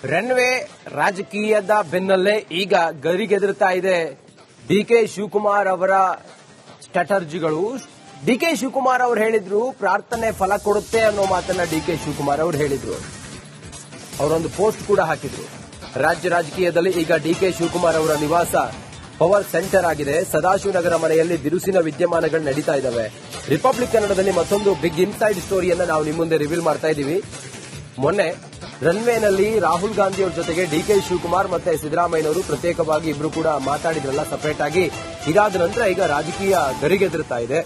Runway ರಾಜಕೀಯದ ಬೆನ್ನಲ್ಲೇ ಈಗ ಗರಿಗೆದರ್ತಾ ಇದೆ ಡಿಕೆ ಶಿವಕುಮಾರ್ ಅವರ ಸ್ಟ್ರಾಟಜಿಗಳು. ಡಿಕೆ ಶಿವಕುಮಾರ್ ಅವರು ಹೇಳಿದ್ರು ಪ್ರಾರ್ಥನೆ ಫಲ ಕೊಡುತ್ತೆ ಅನ್ನೋ ಮಾತನ್ನ ಡಿಕೆ ಶಿವಕುಮಾರ್ ಅವರು ಹೇಳಿದ್ರು. ಅವರೊಂದು ಪೋಸ್ಟ್ ಕೂಡ ಹಾಕಿದ್ರು. ರಾಜ್ಯ ರಾಜಕೀಯದಲ್ಲಿ ಈಗ ಡಿಕೆ ಶಿವಕುಮಾರ್ ಅವರ ನಿವಾಸ ಪವರ್ ಸೆಂಟರ್ ಆಗಿದೆ. ಸದಾಶಿವನಗರ ಮನೆಯಲ್ಲಿ ಬಿರುಸಿನ ವಿದ್ಯಮಾನಗಳು ನಡೀತಾ ಇದ್ದಾವೆ. ರಿಪಬ್ಲಿಕ್ ಕನ್ನಡದಲ್ಲಿ ಮತ್ತೊಂದು ಬಿಗ್ ಇನ್ಸೈಡ್ ಸ್ಟೋರಿಯನ್ನ ನಾವು ನಿಮ್ಮ ಮುಂದೆ ರಿವೀಲ್ ಮಾಡ್ತಾ ಇದ್ದೀವಿ. ಮೊನ್ನೆ ರನ್ವೇನಲ್ಲಿ ರಾಹುಲ್ ಗಾಂಧಿ ಅವರ ಜೊತೆಗೆ ಡಿಕೆ ಶಿವಕುಮಾರ್ ಮತ್ತೆ ಸಿದ್ದರಾಮಯ್ಯನವರು ಪ್ರತ್ಯೇಕವಾಗಿ ಇಬ್ರು ಕೂಡ ಮಾತಾಡಿದ್ರಲ್ಲ ಸಪರೇಟ್ ಆಗಿ. ಇದಾದ ನಂತರ ಈಗ ರಾಜಕೀಯ ಗರಿಗೆದರ್ತಾ ಇದೆ.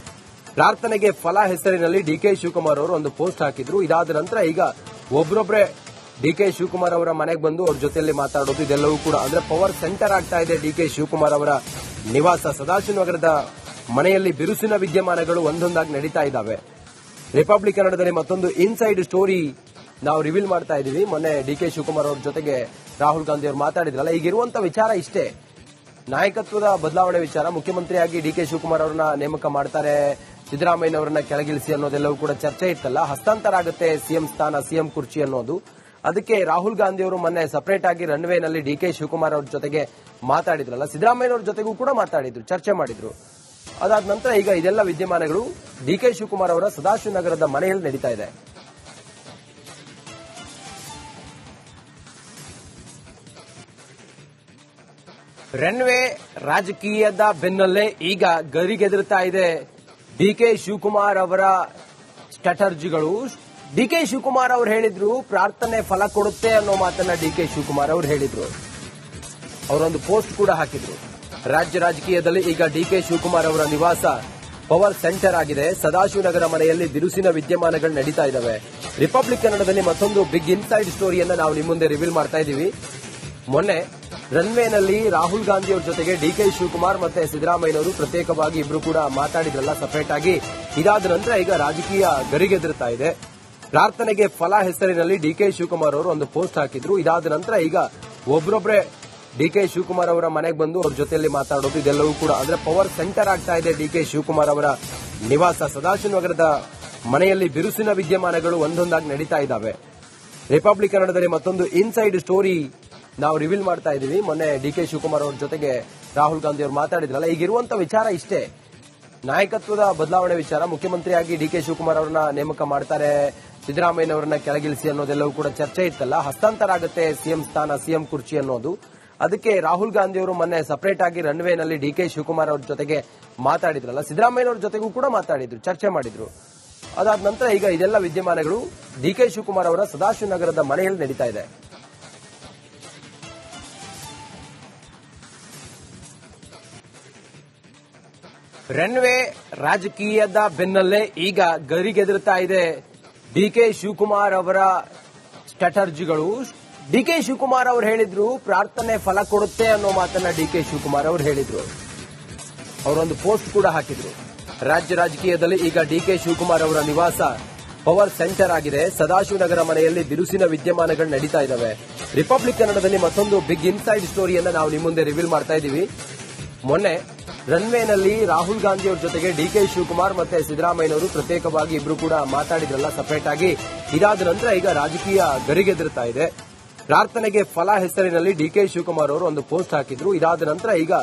ಪ್ರಾರ್ಥನೆಗೆ ಫಲ ಹೆಸರಿನಲ್ಲಿ ಡಿಕೆ ಶಿವಕುಮಾರ್ ಅವರು ಒಂದು ಪೋಸ್ಟ್ ಹಾಕಿದ್ರು. ಇದಾದ ನಂತರ ಈಗ ಒಬ್ಬರೊಬ್ಬರೇ ಡಿಕೆ ಶಿವಕುಮಾರ್ ಅವರ ಮನೆಗೆ ಬಂದು ಅವ್ರ ಜೊತೆಯಲ್ಲಿ ಮಾತಾಡೋದು ಇದೆಲ್ಲವೂ ಕೂಡ ಅಂದ್ರೆ ಪವರ್ ಸೆಂಟರ್ ಆಗ್ತಾ ಇದೆ ಡಿಕೆ ಶಿವಕುಮಾರ್ ಅವರ ನಿವಾಸ. ಸದಾಶಿವನಗರದ ಮನೆಯಲ್ಲಿ ಬಿರುಸಿನ ವಿದ್ಯಮಾನಗಳು ಒಂದೊಂದಾಗಿ ನಡೀತಾ ಇದ್ದಾವೆ. ರಿಪಬ್ಲಿಕ್ ಕನ್ನಡದಲ್ಲಿ ಮತ್ತೊಂದು ಇನ್ಸೈಡ್ ಸ್ಟೋರಿ ನಾವು ರಿವೀಲ್ ಮಾಡ್ತಾ ಇದ್ದೀವಿ. ಮೊನ್ನೆ ಡಿಕೆ ಶಿವಕುಮಾರ್ ಅವ್ರ ಜೊತೆಗೆ ರಾಹುಲ್ ಗಾಂಧಿ ಅವರು ಮಾತಾಡಿದ್ರಲ್ಲ, ಈಗಿರುವಂತ ವಿಚಾರ ಇಷ್ಟೇ, ನಾಯಕತ್ವದ ಬದಲಾವಣೆ ವಿಚಾರ. ಮುಖ್ಯಮಂತ್ರಿಯಾಗಿ ಡಿಕೆ ಶಿವಕುಮಾರ್ ಅವರನ್ನ ನೇಮಕ ಮಾಡ್ತಾರೆ, ಸಿದ್ದರಾಮಯ್ಯನವರನ್ನ ಕೆಳಗಿಳಿಸಿ ಅನ್ನೋದೆಲ್ಲವೂ ಕೂಡ ಚರ್ಚೆ ಇತ್ತಲ್ಲ. ಹಸ್ತಾಂತರ ಆಗುತ್ತೆ ಸಿಎಂ ಸ್ಥಾನ, ಸಿಎಂ ಕುರ್ಚಿ ಅನ್ನೋದು. ಅದಕ್ಕೆ ರಾಹುಲ್ ಗಾಂಧಿ ಅವರು ಮೊನ್ನೆ ಸಪರೇಟ್ ಆಗಿ ರನ್ವೇನಲ್ಲಿ ಡಿಕೆ ಶಿವಕುಮಾರ್ ಅವ್ರ ಜೊತೆಗೆ ಮಾತಾಡಿದ್ರಲ್ಲ, ಸಿದ್ದರಾಮಯ್ಯನವ್ರ ಜೊತೆಗೂ ಕೂಡ ಮಾತಾಡಿದ್ರು, ಚರ್ಚೆ ಮಾಡಿದ್ರು. ಅದಾದ ನಂತರ ಈಗ ಇದೆಲ್ಲ ವಿದ್ಯಮಾನಗಳು ಡಿಕೆ ಶಿವಕುಮಾರ್ ಅವರ ಸದಾಶಿವನಗರದ ಮನೆಯಲ್ಲಿ ನಡೀತಾ ಇದೆ. ರನ್ವೇ ರಾಜಕೀಯದ ಬೆನ್ನಲ್ಲೇ ಈಗ ಗರಿಗೆದರ್ತಾ ಇದೆ ಡಿಕೆ ಶಿವಕುಮಾರ್ ಅವರ ಸ್ಟ್ರಾಟಜಿಗಳು. ಡಿಕೆ ಶಿವಕುಮಾರ್ ಅವರು ಹೇಳಿದ್ರು ಪ್ರಾರ್ಥನೆ ಫಲ ಕೊಡುತ್ತೆ ಅನ್ನೋ ಮಾತನ್ನ ಡಿಕೆ ಶಿವಕುಮಾರ್ ಅವರು ಹೇಳಿದ್ರು. ಅವರೊಂದು ಪೋಸ್ಟ್ ಕೂಡ ಹಾಕಿದ್ರು. ರಾಜ್ಯ ರಾಜಕೀಯದಲ್ಲಿ ಈಗ ಡಿಕೆ ಶಿವಕುಮಾರ್ ಅವರ ನಿವಾಸ ಪವರ್ ಸೆಂಟರ್ ಆಗಿದೆ. ಸದಾಶಿವನಗರ ಮನೆಯಲ್ಲಿ ಬಿರುಸಿನ ವಿದ್ಯಮಾನಗಳು ನಡೀತಾ ಇದ್ದಾವೆ. ರಿಪಬ್ಲಿಕ್ ಕನ್ನಡದಲ್ಲಿ ಮತ್ತೊಂದು ಬಿಗ್ ಇನ್ಸೈಡ್ ಸ್ಟೋರಿಯನ್ನ ನಾವು ನಿಮ್ಮ ಮುಂದೆ ರಿವೀಲ್ ಮಾಡ್ತಾ ಇದ್ದೀವಿ. ಮೊನ್ನೆ ರನ್ವೇನಲ್ಲಿ ರಾಹುಲ್ ಗಾಂಧಿ ಅವರ ಜೊತೆಗೆ ಡಿಕೆ ಶಿವಕುಮಾರ್ ಮತ್ತೆ ಸಿದ್ದರಾಮಯ್ಯನವರು ಪ್ರತ್ಯೇಕವಾಗಿ ಇಬ್ರು ಕೂಡ ಮಾತಾಡಿದ್ರಲ್ಲ ಸಪರೇಟ್ ಆಗಿ. ಇದಾದ ನಂತರ ಈಗ ರಾಜಕೀಯ ಗರಿಗೆದರ್ತಾ ಇದೆ. ಪ್ರಾರ್ಥನೆಗೆ ಫಲ ಹೆಸರಿನಲ್ಲಿ ಡಿಕೆ ಶಿವಕುಮಾರ್ ಅವರು ಒಂದು ಪೋಸ್ಟ್ ಹಾಕಿದ್ರು. ಇದಾದ ನಂತರ ಈಗ ಒಬ್ಬರೊಬ್ಬರೇ ಡಿಕೆ ಶಿವಕುಮಾರ್ ಅವರ ಮನೆಗೆ ಬಂದು ಅವ್ರ ಜೊತೆಯಲ್ಲಿ ಮಾತಾಡೋದು ಇದೆಲ್ಲವೂ ಕೂಡ ಅಂದ್ರೆ ಪವರ್ ಸೆಂಟರ್ ಆಗ್ತಾ ಇದೆ ಡಿಕೆ ಶಿವಕುಮಾರ್ ಅವರ ನಿವಾಸ. ಸದಾಶಿವನಗರದ ಮನೆಯಲ್ಲಿ ಬಿರುಸಿನ ವಿದ್ಯಮಾನಗಳು ಒಂದೊಂದಾಗಿ ನಡೀತಾ ಇದ್ದಾವೆ. ರಿಪಬ್ಲಿಕ್ ಕನ್ನಡದಲ್ಲಿ ಮತ್ತೊಂದು ಇನ್ಸೈಡ್ ಸ್ಟೋರಿ ನಾವು ರಿವೀಲ್ ಮಾಡ್ತಾ ಇದ್ದೀವಿ. ಮೊನ್ನೆ ಡಿಕೆ ಶಿವಕುಮಾರ್ ಅವ್ರ ಜೊತೆಗೆ ರಾಹುಲ್ ಗಾಂಧಿ ಅವರು ಮಾತಾಡಿದ್ರಲ್ಲ, ಈಗಿರುವಂತ ವಿಚಾರ ಇಷ್ಟೇ, ನಾಯಕತ್ವದ ಬದಲಾವಣೆ ವಿಚಾರ. ಮುಖ್ಯಮಂತ್ರಿಯಾಗಿ ಡಿಕೆ ಶಿವಕುಮಾರ್ ಅವರನ್ನ ನೇಮಕ ಮಾಡ್ತಾರೆ, ಸಿದ್ದರಾಮಯ್ಯನವರನ್ನ ಕೆಳಗಿಳಿಸಿ ಅನ್ನೋದೆಲ್ಲವೂ ಕೂಡ ಚರ್ಚೆ ಇತ್ತಲ್ಲ. ಹಸ್ತಾಂತರ ಆಗುತ್ತೆ ಸಿಎಂ ಸ್ಥಾನ, ಸಿಎಂ ಕುರ್ಚಿ ಅನ್ನೋದು. ಅದಕ್ಕೆ ರಾಹುಲ್ ಗಾಂಧಿ ಅವರು ಮೊನ್ನೆ ಸಪರೇಟ್ ಆಗಿ ರನ್ವೇನಲ್ಲಿ ಡಿಕೆ ಶಿವಕುಮಾರ್ ಅವ್ರ ಜೊತೆಗೆ ಮಾತಾಡಿದ್ರಲ್ಲ, ಸಿದ್ದರಾಮಯ್ಯನವ್ರ ಜೊತೆಗೂ ಕೂಡ ಮಾತಾಡಿದ್ರು, ಚರ್ಚೆ ಮಾಡಿದ್ರು. ಅದಾದ ನಂತರ ಈಗ ಇದೆಲ್ಲ ವಿದ್ಯಮಾನಗಳು ಡಿಕೆ ಶಿವಕುಮಾರ್ ಅವರ ಸದಾಶಿವನಗರದ ಮನೆಯಲ್ಲಿ ನಡೀತಾ ಇದೆ. ರನ್ವೇ ರಾಜಕೀಯದ ಬೆನ್ನಲ್ಲೇ ಈಗ ಗರಿಗೆದರ್ತಾ ಇದೆ ಡಿಕೆ ಶಿವಕುಮಾರ್ ಅವರ ಸ್ಟ್ರಾಟಜಿಗಳು. ಡಿಕೆ ಶಿವಕುಮಾರ್ ಅವರು ಹೇಳಿದ್ರು ಪ್ರಾರ್ಥನೆ ಫಲ ಕೊಡುತ್ತೆ ಅನ್ನೋ ಮಾತನ್ನ ಡಿಕೆ ಶಿವಕುಮಾರ್ ಅವರು ಹೇಳಿದ್ರು. ಅವರೊಂದು ಪೋಸ್ಟ್ ಕೂಡ ಹಾಕಿದ್ರು. ರಾಜ್ಯ ರಾಜಕೀಯದಲ್ಲಿ ಈಗ ಡಿಕೆ ಶಿವಕುಮಾರ್ ಅವರ ನಿವಾಸ ಪವರ್ ಸೆಂಟರ್ ಆಗಿದೆ. ಸದಾಶಿವನಗರ ಮನೆಯಲ್ಲಿ ಬಿರುಸಿನ ವಿದ್ಯಮಾನಗಳು ನಡೀತಾ ಇದ್ದಾವೆ. ರಿಪಬ್ಲಿಕ್ ಕನ್ನಡದಲ್ಲಿ ಮತ್ತೊಂದು ಬಿಗ್ ಇನ್ಸೈಡ್ ಸ್ಟೋರಿಯನ್ನ ನಾವು ನಿಮ್ಮ ಮುಂದೆ ರಿವೀಲ್ ಮಾಡ್ತಾ ಇದ್ದೀವಿ. ಮೊನ್ನೆ ರನ್ವೇನಲ್ಲಿ ರಾಹುಲ್ ಗಾಂಧಿ ಅವರ ಜೊತೆಗೆ ಡಿಕೆ ಶಿವಕುಮಾರ್ ಮತ್ತೆ ಸಿದ್ದರಾಮಯ್ಯನವರು ಪ್ರತ್ಯೇಕವಾಗಿ ಇಬ್ರು ಕೂಡ ಮಾತಾಡಿದ್ರಲ್ಲ ಸಪರೇಟ್ ಆಗಿ. ಇದಾದ ನಂತರ ಈಗ ರಾಜಕೀಯ ಗರಿಗೆದರ್ತಾ ಇದೆ. ಪ್ರಾರ್ಥನೆಗೆ ಫಲ ಹೆಸರಿನಲ್ಲಿ ಡಿಕೆ ಶಿವಕುಮಾರ್ ಅವರು ಒಂದು ಪೋಸ್ಟ್ ಹಾಕಿದ್ರು. ಇದಾದ ನಂತರ ಈಗ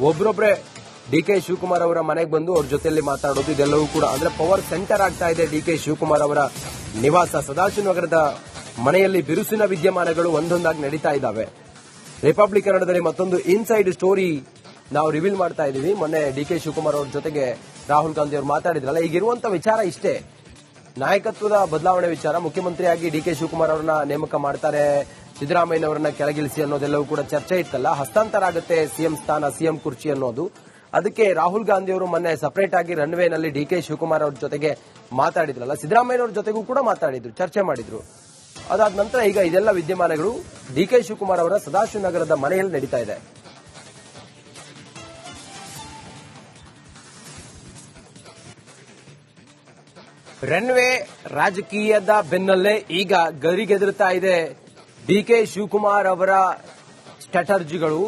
ಒಬ್ಬರೊಬ್ಬರೇ ಡಿಕೆ ಶಿವಕುಮಾರ್ ಅವರ ಮನೆಗೆ ಬಂದು ಅವ್ರ ಜೊತೆಯಲ್ಲಿ ಮಾತಾಡೋದು ಇದೆಲ್ಲವೂ ಕೂಡ ಅಂದ್ರೆ ಪವರ್ ಸೆಂಟರ್ ಆಗ್ತಾ ಇದೆ ಡಿಕೆ ಶಿವಕುಮಾರ್ ಅವರ ನಿವಾಸ. ಸದಾಶಿವನಗರದ ಮನೆಯಲ್ಲಿ ಬಿರುಸಿನ ವಿದ್ಯಮಾನಗಳು ಒಂದೊಂದಾಗಿ ನಡೀತಾ ಇದ್ದಾವೆ. ರಿಪಬ್ಲಿಕ್ ಕನ್ನಡದಲ್ಲಿ ಮತ್ತೊಂದು ಇನ್ಸೈಡ್ ಸ್ಟೋರಿ ನಾವು ರಿವೀಲ್ ಮಾಡ್ತಾ ಇದ್ದೀವಿ. ಮೊನ್ನೆ ಡಿಕೆ ಶಿವಕುಮಾರ್ ಅವ್ರ ಜೊತೆಗೆ ರಾಹುಲ್ ಗಾಂಧಿ ಅವರು ಮಾತಾಡಿದ್ರಲ್ಲ, ಈಗಿರುವಂತ ವಿಚಾರ ಇಷ್ಟೇ, ನಾಯಕತ್ವದ ಬದಲಾವಣೆ ವಿಚಾರ. ಮುಖ್ಯಮಂತ್ರಿಯಾಗಿ ಡಿಕೆ ಶಿವಕುಮಾರ್ ಅವರನ್ನ ನೇಮಕ ಮಾಡ್ತಾರೆ, ಸಿದ್ದರಾಮಯ್ಯನವರನ್ನ ಕೆಳಗಿಳಿಸಿ ಅನ್ನೋದೆಲ್ಲವೂ ಕೂಡ ಚರ್ಚೆ ಇತ್ತಲ್ಲ. ಹಸ್ತಾಂತರ ಆಗುತ್ತೆ ಸಿಎಂ ಸ್ಥಾನ, ಸಿಎಂ ಕುರ್ಚಿ ಅನ್ನೋದು. ಅದಕ್ಕೆ ರಾಹುಲ್ ಗಾಂಧಿ ಅವರು ಮೊನ್ನೆ ಸಪರೇಟ್ ಆಗಿ ರನ್ವೇನಲ್ಲಿ ಡಿಕೆ ಶಿವಕುಮಾರ್ ಅವ್ರ ಜೊತೆಗೆ ಮಾತಾಡಿದ್ರಲ್ಲ, ಸಿದ್ದರಾಮಯ್ಯನವ್ರ ಜೊತೆಗೂ ಕೂಡ ಮಾತಾಡಿದ್ರು, ಚರ್ಚೆ ಮಾಡಿದ್ರು. ಅದಾದ ನಂತರ ಈಗ ಇದೆಲ್ಲ ವಿದ್ಯಮಾನಗಳು ಡಿಕೆ ಶಿವಕುಮಾರ್ ಅವರ ಸದಾಶಿವನಗರದ ಮನೆಯಲ್ಲಿ ನಡೀತಾ ಇದೆ. ರನ್ವೇ ರಾಜಕೀಯದ ಬೆನ್ನಲ್ಲೇ ಈಗ ಗರಿಗೆದರ್ತಾ ಇದೆ ಡಿಕೆ ಶಿವಕುಮಾರ್ ಅವರ ಸ್ಟ್ರಾಟಜಿಗಳು.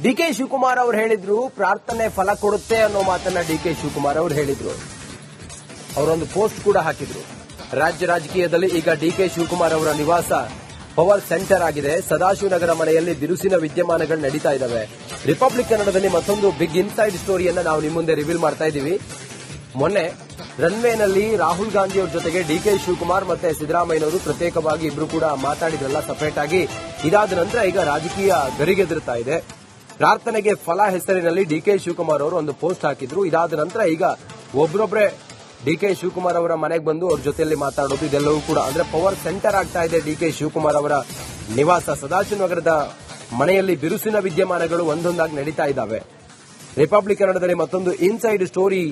ಡಿಕೆ ಶಿವಕುಮಾರ್ ಅವರು ಹೇಳಿದ್ರು ಪ್ರಾರ್ಥನೆ ಫಲ ಕೊಡುತ್ತೆ ಅನ್ನೋ ಮಾತನ್ನ ಡಿಕೆ ಶಿವಕುಮಾರ್ ಅವರು ಹೇಳಿದ್ರು. ಅವರೊಂದು ಪೋಸ್ಟ್ ಕೂಡ ಹಾಕಿದ್ರು. ರಾಜ್ಯ ರಾಜಕೀಯದಲ್ಲಿ ಈಗ ಡಿಕೆ ಶಿವಕುಮಾರ್ ಅವರ ನಿವಾಸ ಪವರ್ ಸೆಂಟರ್ ಆಗಿದೆ. ಸದಾಶಿವನಗರ ಮನೆಯಲ್ಲಿ ಬಿರುಸಿನ ವಿದ್ಯಮಾನಗಳು ನಡೀತಾ ಇದ್ದಾವೆ. ರಿಪಬ್ಲಿಕ್ ಕನ್ನಡದಲ್ಲಿ ಮತ್ತೊಂದು ಬಿಗ್ ಇನ್ಸೈಡ್ ಸ್ಟೋರಿಯನ್ನ ನಾವು ನಿಮ್ಮ ಮುಂದೆ ರಿವೀಲ್ ಮಾಡ್ತಾ ಇದ್ದೀವಿ. ಮೊನ್ನೆ ರನ್ವೇನಲ್ಲಿ ರಾಹುಲ್ ಗಾಂಧಿ ಅವರ ಜೊತೆಗೆ ಡಿಕೆ ಶಿವಕುಮಾರ್ ಮತ್ತೆ ಸಿದ್ದರಾಮಯ್ಯನವರು ಪ್ರತ್ಯೇಕವಾಗಿ ಇಬ್ರು ಕೂಡ ಮಾತಾಡಿದ್ರಲ್ಲ ಸಪರೇಟ್ ಆಗಿ. ಇದಾದ ನಂತರ ಈಗ ರಾಜಕೀಯ ಗರಿಗೆದರ್ತಾ ಇದೆ. ಪ್ರಾರ್ಥನೆಗೆ ಫಲ ಹೆಸರಿನಲ್ಲಿ ಡಿಕೆ ಶಿವಕುಮಾರ್ ಅವರು ಒಂದು ಪೋಸ್ಟ್ ಹಾಕಿದ್ರು. ಇದಾದ ನಂತರ ಈಗ ಒಬ್ಬರೊಬ್ಬರೇ ಡಿಕೆ ಶಿವಕುಮಾರ್ ಅವರ ಮನೆಗೆ ಬಂದು ಅವ್ರ ಜೊತೆಯಲ್ಲಿ ಮಾತಾಡೋದು ಇದೆಲ್ಲವೂ ಕೂಡ ಅಂದ್ರೆ ಪವರ್ ಸೆಂಟರ್ ಆಗ್ತಾ ಇದೆ. ಡಿಕೆ ಶಿವಕುಮಾರ್ ಅವರ ನಿವಾಸ ಸದಾಶಿವನಗರದ ಮನೆಯಲ್ಲಿ ಬಿರುಸಿನ ವಿದ್ಯಮಾನಗಳು ಒಂದೊಂದಾಗಿ ನಡೀತಾ ಇದ್ದಾವೆ. ರಿಪಬ್ಲಿಕ್ ಕನ್ನಡದಲ್ಲಿ ಮತ್ತೊಂದು ಇನ್ಸೈಡ್ ಸ್ಟೋರಿ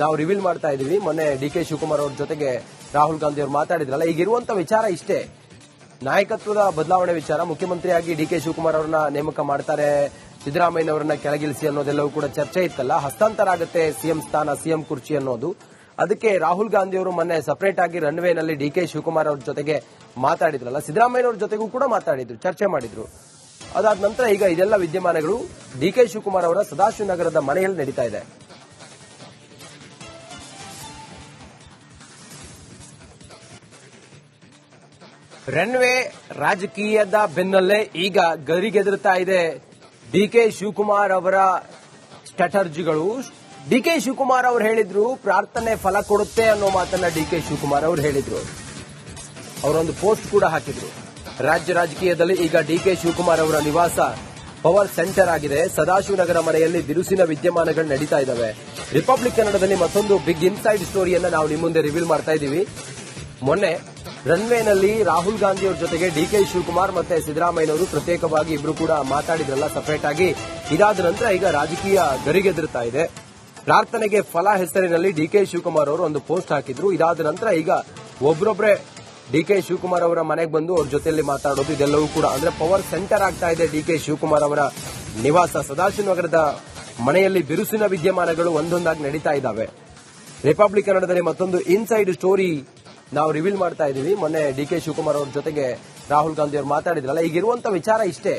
ನಾವು ರಿವೀಲ್ ಮಾಡ್ತಾ ಇದ್ದೀವಿ. ಮೊನ್ನೆ ಡಿಕೆ ಶಿವಕುಮಾರ್ ಅವ್ರ ಜೊತೆಗೆ ರಾಹುಲ್ ಗಾಂಧಿ ಅವರು ಮಾತಾಡಿದ್ರಲ್ಲ. ಈಗಿರುವಂತ ವಿಚಾರ ಇಷ್ಟೇ, ನಾಯಕತ್ವದ ಬದಲಾವಣೆ ವಿಚಾರ. ಮುಖ್ಯಮಂತ್ರಿಯಾಗಿ ಡಿಕೆ ಶಿವಕುಮಾರ್ ಅವರನ್ನ ನೇಮಕ ಮಾಡ್ತಾರೆ, ಸಿದ್ದರಾಮಯ್ಯನವರನ್ನ ಕೆಳಗಿಳಿಸಿ ಅನ್ನೋದೆಲ್ಲವೂ ಕೂಡ ಚರ್ಚೆ ಇತ್ತಲ್ಲ. ಹಸ್ತಾಂತರ ಆಗುತ್ತೆ ಸಿಎಂ ಸ್ಥಾನ, ಸಿಎಂ ಕುರ್ಚಿ ಅನ್ನೋದು. ಅದಕ್ಕೆ ರಾಹುಲ್ ಗಾಂಧಿ ಅವರು ಮೊನ್ನೆ ಸಪರೇಟ್ ಆಗಿ ರನ್ವೇನಲ್ಲಿ ಡಿಕೆ ಶಿವಕುಮಾರ್ ಅವ್ರ ಜೊತೆಗೆ ಮಾತಾಡಿದ್ರಲ್ಲ, ಸಿದ್ದರಾಮಯ್ಯನವ್ರ ಜೊತೆಗೂ ಕೂಡ ಮಾತಾಡಿದ್ರು, ಚರ್ಚೆ ಮಾಡಿದ್ರು. ಅದಾದ ನಂತರ ಈಗ ಇದೆಲ್ಲ ವಿದ್ಯಮಾನಗಳು ಡಿಕೆ ಶಿವಕುಮಾರ್ ಅವರ ಸದಾಶಿವನಗರದ ಮನೆಯಲ್ಲಿ ನಡೀತಾ ಇದೆ. ರನ್ವೇ ರಾಜಕೀಯದ ಬೆನ್ನಲ್ಲೇ ಈಗ ಗರಿಗೆದರ್ತಾ ಇದೆ ಡಿಕೆ ಶಿವಕುಮಾರ್ ಅವರ ಸ್ಟ್ರಾಟಜಿಗಳು. ಡಿಕೆ ಶಿವಕುಮಾರ್ ಅವರು ಹೇಳಿದ್ರು ಪ್ರಾರ್ಥನೆ ಫಲ ಕೊಡುತ್ತೆ ಅನ್ನೋ ಮಾತನ್ನ ಡಿಕೆ ಶಿವಕುಮಾರ್ ಅವರು ಹೇಳಿದ್ರು. ಅವರೊಂದು ಪೋಸ್ಟ್ ಕೂಡ ಹಾಕಿದ್ರು. ರಾಜ್ಯ ರಾಜಕೀಯದಲ್ಲಿ ಈಗ ಡಿಕೆ ಶಿವಕುಮಾರ್ ಅವರ ನಿವಾಸ ಪವರ್ ಸೆಂಟರ್ ಆಗಿದೆ. ಸದಾಶಿವನಗರ ಮನೆಯಲ್ಲಿ ಬಿರುಸಿನ ವಿದ್ಯಮಾನಗಳು ನಡೀತಾ ಇದ್ದಾವೆ. ರಿಪಬ್ಲಿಕ್ ಕನ್ನಡದಲ್ಲಿ ಮತ್ತೊಂದು ಬಿಗ್ ಇನ್ಸೈಡ್ ಸ್ಟೋರಿಯನ್ನ ನಾವು ನಿಮ್ಮ ಮುಂದೆ ರಿವೀಲ್ ಮಾಡ್ತಾ ಇದ್ದೀವಿ. ಮೊನ್ನೆ ರನ್ವೇನಲ್ಲಿ ರಾಹುಲ್ ಗಾಂಧಿ ಅವರ ಜೊತೆಗೆ ಡಿಕೆ ಶಿವಕುಮಾರ್ ಮತ್ತೆ ಸಿದ್ದರಾಮಯ್ಯನವರು ಪ್ರತ್ಯೇಕವಾಗಿ ಇಬ್ರು ಕೂಡ ಮಾತಾಡಿದ್ರಲ್ಲ ಸಪರೇಟ್ ಆಗಿ. ಇದಾದ ನಂತರ ಈಗ ರಾಜಕೀಯ ಗರಿಗೆದರ್ತಾ ಇದೆ. ಪ್ರಾರ್ಥನೆಗೆ ಫಲ ಹೆಸರಿನಲ್ಲಿ ಡಿಕೆ ಶಿವಕುಮಾರ್ ಅವರು ಒಂದು ಪೋಸ್ಟ್ ಹಾಕಿದ್ರು. ಇದಾದ ನಂತರ ಈಗ ಒಬ್ಬರೊಬ್ಬರೇ ಡಿಕೆ ಶಿವಕುಮಾರ್ ಅವರ ಮನೆಗೆ ಬಂದು ಅವ್ರ ಜೊತೆಯಲ್ಲಿ ಮಾತಾಡೋದು ಇದೆಲ್ಲವೂ ಕೂಡ ಅಂದ್ರೆ ಪವರ್ ಸೆಂಟರ್ ಆಗ್ತಾ ಇದೆ. ಡಿಕೆ ಶಿವಕುಮಾರ್ ಅವರ ನಿವಾಸ ಸದಾಶಿವನಗರದ ಮನೆಯಲ್ಲಿ ಬಿರುಸಿನ ವಿದ್ಯಮಾನಗಳು ಒಂದೊಂದಾಗಿ ನಡೀತಾ ಇದ್ದಾವೆ. ರಿಪಬ್ಲಿಕ್ ಕನ್ನಡದಲ್ಲಿ ಮತ್ತೊಂದು ಇನ್ಸೈಡ್ ಸ್ಟೋರಿ ನಾವು ರಿವೀಲ್ ಮಾಡ್ತಾ ಇದ್ದೀವಿ. ಮೊನ್ನೆ ಡಿಕೆ ಶಿವಕುಮಾರ್ ಅವ್ರ ಜೊತೆಗೆ ರಾಹುಲ್ ಗಾಂಧಿ ಅವರು ಮಾತಾಡಿದ್ರಲ್ಲ. ಈಗಿರುವಂತ ವಿಚಾರ ಇಷ್ಟೇ,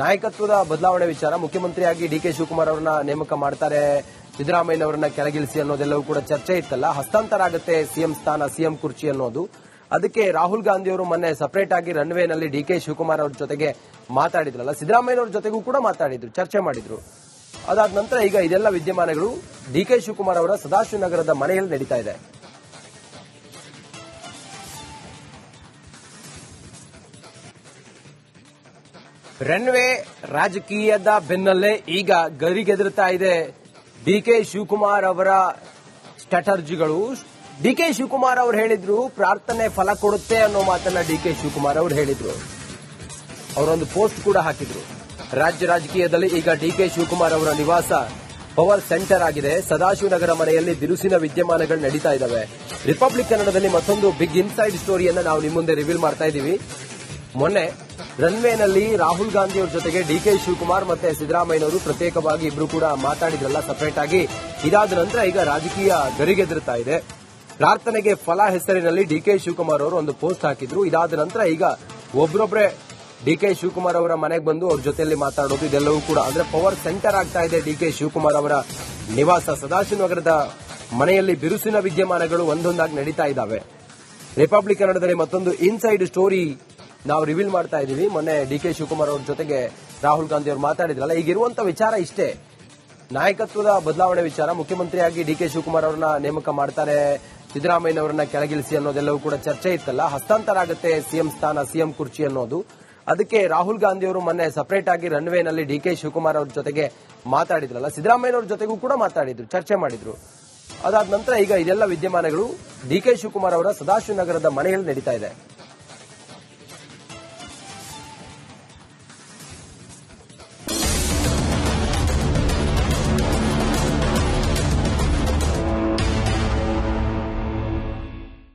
ನಾಯಕತ್ವದ ಬದಲಾವಣೆ ವಿಚಾರ. ಮುಖ್ಯಮಂತ್ರಿಯಾಗಿ ಡಿಕೆ ಶಿವಕುಮಾರ್ ಅವರನ್ನ ನೇಮಕ ಮಾಡ್ತಾರೆ, ಸಿದ್ದರಾಮಯ್ಯನವರನ್ನ ಕೆಳಗಿಳಿಸಿ ಅನ್ನೋದೆಲ್ಲವೂ ಕೂಡ ಚರ್ಚೆ ಇತ್ತಲ್ಲ. ಹಸ್ತಾಂತರ ಆಗುತ್ತೆ ಸಿಎಂ ಸ್ಥಾನ, ಸಿಎಂ ಕುರ್ಚಿ ಅನ್ನೋದು. ಅದಕ್ಕೆ ರಾಹುಲ್ ಗಾಂಧಿ ಅವರು ಮೊನ್ನೆ ಸಪರೇಟ್ ಆಗಿ ರನ್ವೇನಲ್ಲಿ ಡಿಕೆ ಶಿವಕುಮಾರ್ ಅವ್ರ ಜೊತೆಗೆ ಮಾತಾಡಿದ್ರಲ್ಲ, ಸಿದ್ದರಾಮಯ್ಯನವ್ರ ಜೊತೆಗೂ ಕೂಡ ಮಾತಾಡಿದ್ರು, ಚರ್ಚೆ ಮಾಡಿದ್ರು. ಅದಾದ ನಂತರ ಈಗ ಇದೆಲ್ಲ ವಿದ್ಯಮಾನಗಳು ಡಿಕೆ ಶಿವಕುಮಾರ್ ಅವರ ಸದಾಶಿವನಗರದ ಮನೆಯಲ್ಲಿ ನಡೀತಾ ಇದೆ. ರನ್ವೇ ರಾಜಕೀಯದ ಬೆನ್ನಲ್ಲೇ ಈಗ ಗರಿಗೆದರ್ತಾ ಇದೆ ಡಿಕೆ ಶಿವಕುಮಾರ್ ಅವರ ಸ್ಟ್ರಾಟಜಿಗಳು. ಡಿಕೆ ಶಿವಕುಮಾರ್ ಅವರು ಹೇಳಿದ್ರು ಪ್ರಾರ್ಥನೆ ಫಲ ಕೊಡುತ್ತೆ ಅನ್ನೋ ಮಾತನ್ನ ಡಿಕೆ ಶಿವಕುಮಾರ್ ಅವರು ಹೇಳಿದ್ರು. ಅವರೊಂದು ಪೋಸ್ಟ್ ಕೂಡ ಹಾಕಿದ್ರು. ರಾಜ್ಯ ರಾಜಕೀಯದಲ್ಲಿ ಈಗ ಡಿಕೆ ಶಿವಕುಮಾರ್ ಅವರ ನಿವಾಸ ಪವರ್ ಸೆಂಟರ್ ಆಗಿದೆ. ಸದಾಶಿವನಗರ ಮನೆಯಲ್ಲಿ ಬಿರುಸಿನ ವಿದ್ಯಮಾನಗಳು ನಡೀತಾ ಇದ್ದಾವೆ. ರಿಪಬ್ಲಿಕ್ ಕನ್ನಡದಲ್ಲಿ ಮತ್ತೊಂದು ಬಿಗ್ ಇನ್ಸೈಡ್ ಸ್ಟೋರಿಯನ್ನ ನಾವು ನಿಮ್ಮ ಮುಂದೆ ರಿವೀಲ್ ಮಾಡ್ತಾ ಇದ್ದೀವಿ. ಮೊನ್ನೆ ರನ್ವೇನಲ್ಲಿ ರಾಹುಲ್ ಗಾಂಧಿ ಅವರ ಜೊತೆಗೆ ಡಿಕೆ ಶಿವಕುಮಾರ್ ಮತ್ತೆ ಸಿದ್ದರಾಮಯ್ಯನವರು ಪ್ರತ್ಯೇಕವಾಗಿ ಇಬ್ರು ಕೂಡ ಮಾತಾಡಿದ್ರಲ್ಲ ಸಪರೇಟ್ ಆಗಿ. ಇದಾದ ನಂತರ ಈಗ ರಾಜಕೀಯ ಗರಿಗೆದರ್ತಾ ಇದೆ. ಪ್ರಾರ್ಥನೆಗೆ ಫಲ ಹೆಸರಿನಲ್ಲಿ ಡಿಕೆ ಶಿವಕುಮಾರ್ ಅವರು ಒಂದು ಪೋಸ್ಟ್ ಹಾಕಿದ್ರು. ಇದಾದ ನಂತರ ಈಗ ಒಬ್ಬರೊಬ್ಬರೇ ಡಿಕೆ ಶಿವಕುಮಾರ್ ಅವರ ಮನೆಗೆ ಬಂದು ಅವ್ರ ಜೊತೆಯಲ್ಲಿ ಮಾತಾಡೋದು ಇದೆಲ್ಲವೂ ಕೂಡ ಅಂದ್ರೆ ಪವರ್ ಸೆಂಟರ್ ಆಗ್ತಾ ಇದೆ. ಡಿಕೆ ಶಿವಕುಮಾರ್ ಅವರ ನಿವಾಸ ಸದಾಶಿವನಗರದ ಮನೆಯಲ್ಲಿ ಬಿರುಸಿನ ವಿದ್ಯಮಾನಗಳು ಒಂದೊಂದಾಗಿ ನಡೀತಾ ಇದ್ದಾವೆ. ರಿಪಬ್ಲಿಕ್ ಕನ್ನಡದಲ್ಲಿ ಮತ್ತೊಂದು ಇನ್ಸೈಡ್ ಸ್ಟೋರಿ ನಾವು ರಿವೀಲ್ ಮಾಡ್ತಾ ಇದ್ದೀವಿ. ಮೊನ್ನೆ ಡಿಕೆ ಶಿವಕುಮಾರ್ ಅವ್ರ ಜೊತೆಗೆ ರಾಹುಲ್ ಗಾಂಧಿ ಅವರು ಮಾತಾಡಿದ್ರಲ್ಲ. ಈಗಿರುವಂತ ವಿಚಾರ ಇಷ್ಟೇ, ನಾಯಕತ್ವದ ಬದಲಾವಣೆ ವಿಚಾರ. ಮುಖ್ಯಮಂತ್ರಿಯಾಗಿ ಡಿಕೆ ಶಿವಕುಮಾರ್ ಅವರನ್ನ ನೇಮಕ ಮಾಡ್ತಾರೆ, ಸಿದ್ದರಾಮಯ್ಯನವರನ್ನ ಕೆಳಗಿಳಿಸಿ ಅನ್ನೋದೆಲ್ಲವೂ ಕೂಡ ಚರ್ಚೆ ಇತ್ತಲ್ಲ. ಹಸ್ತಾಂತರ ಆಗುತ್ತೆ ಸಿಎಂ ಸ್ಥಾನ, ಸಿಎಂ ಕುರ್ಚಿ ಅನ್ನೋದು. ಅದಕ್ಕೆ ರಾಹುಲ್ ಗಾಂಧಿ ಅವರು ಮೊನ್ನೆ ಸಪರೇಟ್ ಆಗಿ ರನ್ವೇನಲ್ಲಿ ಡಿಕೆ ಶಿವಕುಮಾರ್ ಅವ್ರ ಜೊತೆಗೆ ಮಾತಾಡಿದ್ರಲ್ಲ, ಸಿದ್ದರಾಮಯ್ಯನವ್ರ ಜೊತೆಗೂ ಕೂಡ ಮಾತಾಡಿದ್ರು, ಚರ್ಚೆ ಮಾಡಿದ್ರು. ಅದಾದ ನಂತರ ಈಗ ಇದೆಲ್ಲ ವಿದ್ಯಮಾನಗಳು ಡಿಕೆ ಶಿವಕುಮಾರ್ ಅವರ ಸದಾಶಿವನಗರದ ಮನೆಯಲ್ಲಿ ನಡೀತಾ ಇದೆ.